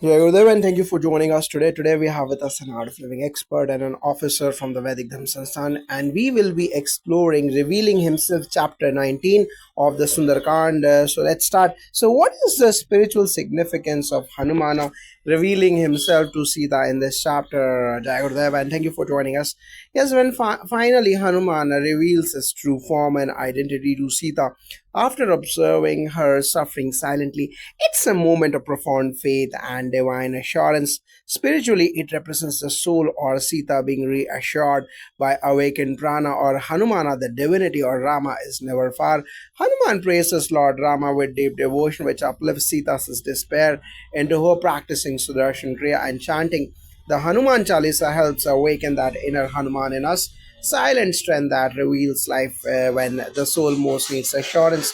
Jai Gurudev, and thank you for joining us today. Today we have with us an art of living expert and an officer from the Vedic Dhamma Sansthan, and we will be exploring revealing himself, chapter 19 of the Sunder Kand. So let's start. So, what is the spiritual significance of Hanumana revealing himself to Sita in this chapter? Jai Gurudev, and thank you for joining us. Yes, when finally Hanumana reveals his true form and identity to Sita after observing her suffering silently, it's a moment of profound faith and divine assurance. Spiritually, it represents the soul or Sita being reassured by awakened prana, or Hanumana, the divinity, or Rama is never far. Hanuman praises Lord Rama with deep devotion, which uplifts Sita's despair into her practicing Sudarshan Kriya and chanting. The Hanuman Chalisa helps awaken that inner Hanuman in us, silent strength that reveals life when the soul most needs assurance.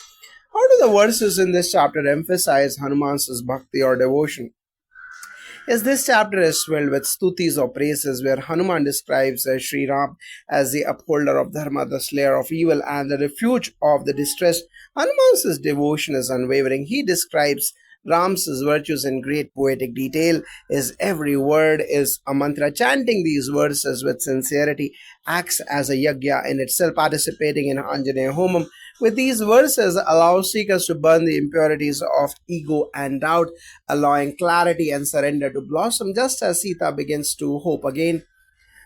How do the verses in this chapter emphasize Hanuman's bhakti or devotion? Yes, this chapter is filled with stutis or praises where Hanuman describes Sri Ram as the upholder of dharma, the slayer of evil, and the refuge of the distressed. Hanuman's devotion is unwavering. He describes Ram's virtues in great poetic detail. His every word is a mantra. Chanting these verses with sincerity acts as a yajna in itself, participating in Anjaneya Homam. With these verses, allow seekers to burn the impurities of ego and doubt, allowing clarity and surrender to blossom just as Sita begins to hope again.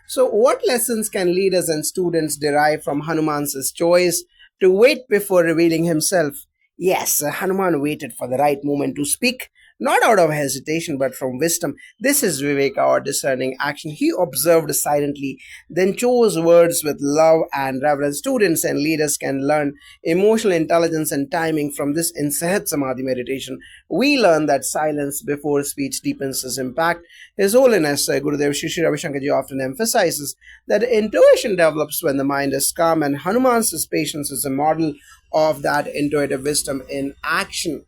So, what lessons can leaders and students derive from Hanuman's choice to wait before revealing himself? Yes, Hanuman waited for the right moment to speak, not out of hesitation but from wisdom. This is Viveka, or discerning action. He observed silently, then chose words with love and reverence. Students and leaders can learn emotional intelligence and timing from this in Sahat Samadhi meditation. We learn that silence before speech deepens its impact. His Holiness Gurudev Shri Ravi Shankarji often emphasizes that intuition develops when the mind is calm, and Hanuman's patience is a model of that intuitive wisdom in action.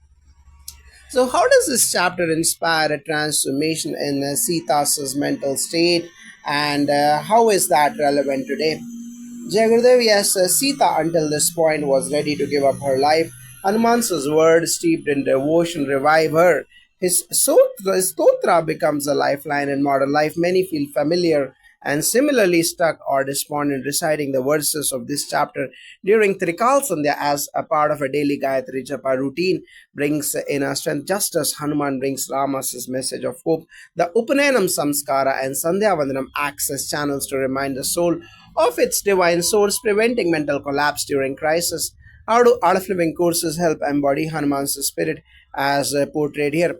So, how does this chapter inspire a transformation in Sita's mental state, and how is that relevant today? Jagadev, yes, Sita until this point was ready to give up her life. Hanuman's word, steeped in devotion, revive her. His stotra becomes a lifeline in modern life. Many feel familiar and similarly stuck or despondent reciting the verses of this chapter during Trikal Sandhya as a part of a daily Gayatri Japa routine brings inner strength, just as Hanuman brings Rama's message of hope. The Upanayam Samskara and Sandhya Vandanam acts as channels to remind the soul of its divine source, preventing mental collapse during crisis. How do Art of Living courses help embody Hanuman's spirit as portrayed here?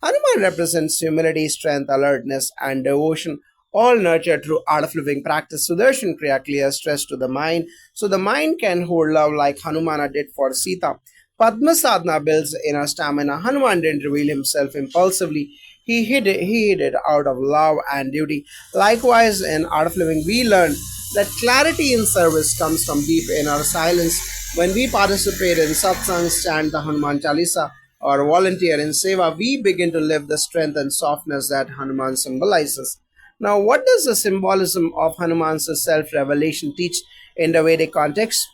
Hanuman represents humility, strength, alertness, and devotion, all nurtured through Art of Living practice. Sudarshan Kriya clears stress to the mind, so the mind can hold love like Hanumana did for Sita. Padma Sadhana builds inner stamina. Hanuman didn't reveal himself impulsively. He hid it out of love and duty. Likewise, in Art of Living, we learn that clarity in service comes from deep inner silence. When we participate in satsangs, chant the Hanuman Chalisa, or volunteer in seva, we begin to live the strength and softness that Hanuman symbolizes. Now, what does the symbolism of Hanuman's self revelation teach in the Vedic context?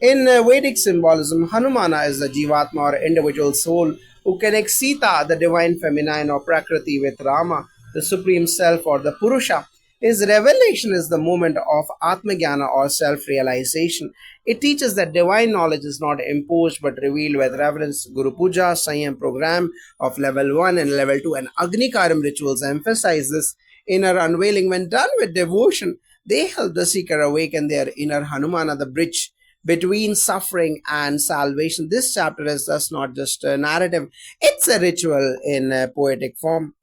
In Vedic symbolism, Hanumana is the Jivatma, or individual soul, who connects Sita, the divine feminine or Prakriti, with Rama, the supreme self or the Purusha. His revelation is the moment of Atmagyana, or self realization. It teaches that divine knowledge is not imposed but revealed with reverence. Guru Puja, Sanyam program of level 1 and level 2, and Agni Karam rituals emphasize this inner unveiling. When done with devotion, they help the seeker awaken their inner Hanumana, the bridge between suffering and salvation. This chapter is thus not just a narrative, it's a ritual in poetic form.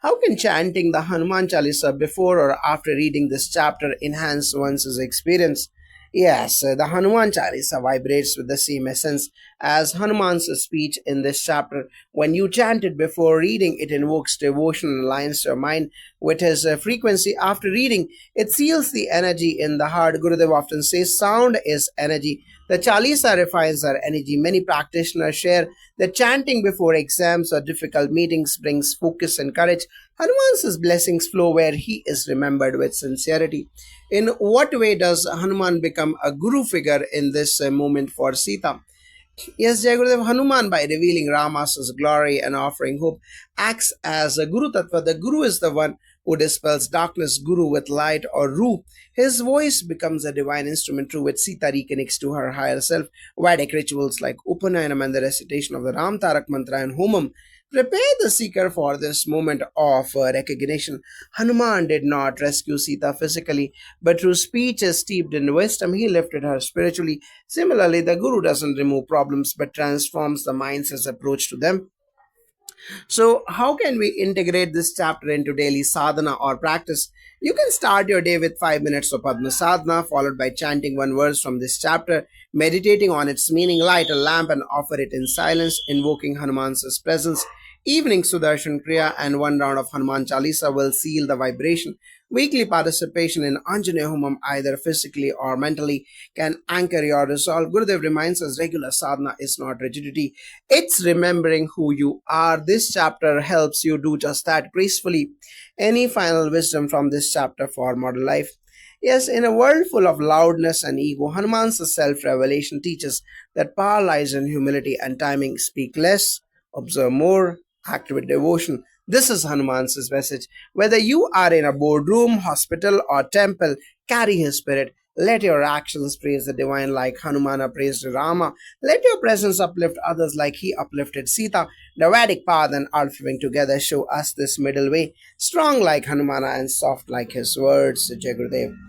How can chanting the Hanuman Chalisa before or after reading this chapter enhance one's experience? Yes, the Hanuman Chalisa vibrates with the same essence as Hanuman's speech in this chapter. When you chant it before reading, it invokes devotion and aligns your mind with his frequency. After reading, it seals the energy in the heart. Gurudev often says sound is energy. The Chalisa refines our energy. Many practitioners share that chanting before exams or difficult meetings brings focus and courage. Hanuman's blessings flow where he is remembered with sincerity. In what way does Hanuman become a guru figure in this moment for Sita? Yes, Jai Gurudev, Hanuman, by revealing Rama's glory and offering hope, acts as a Guru Tattva. The Guru is the one who dispels darkness, Guru with light or Ru. His voice becomes a divine instrument through which Sita reconnects to her higher self. Vedic rituals like Upanayanam and the recitation of the Ram Tarak Mantra and Homam prepare the seeker for this moment of recognition. Hanuman did not rescue Sita physically, but through speeches steeped in wisdom, he lifted her spiritually. Similarly, the Guru doesn't remove problems but transforms the mind's approach to them. So, how can we integrate this chapter into daily sadhana or practice? You can start your day with 5 minutes of Padma Sadhana, followed by chanting one verse from this chapter, meditating on its meaning, light a lamp and offer it in silence, invoking Hanuman's presence. Evening Sudarshan Kriya and one round of Hanuman Chalisa will seal the vibration. Weekly participation in Anjaneya Homam, either physically or mentally, can anchor your resolve. Gurudev reminds us regular sadhana is not rigidity, it's remembering who you are. This chapter helps you do just that gracefully. Any final wisdom from this chapter for modern life? Yes, in a world full of loudness and ego, Hanuman's self revelation teaches that power lies in humility and timing. Speak less, observe more, act with devotion. This is Hanuman's message. Whether you are in a boardroom, hospital, or temple, carry his spirit. Let your actions praise the divine like Hanumana praised Rama. Let your presence uplift others like he uplifted Sita. The Vedic path and art living together show us this middle way, strong like Hanumana and soft like his words. Jai Gurudev.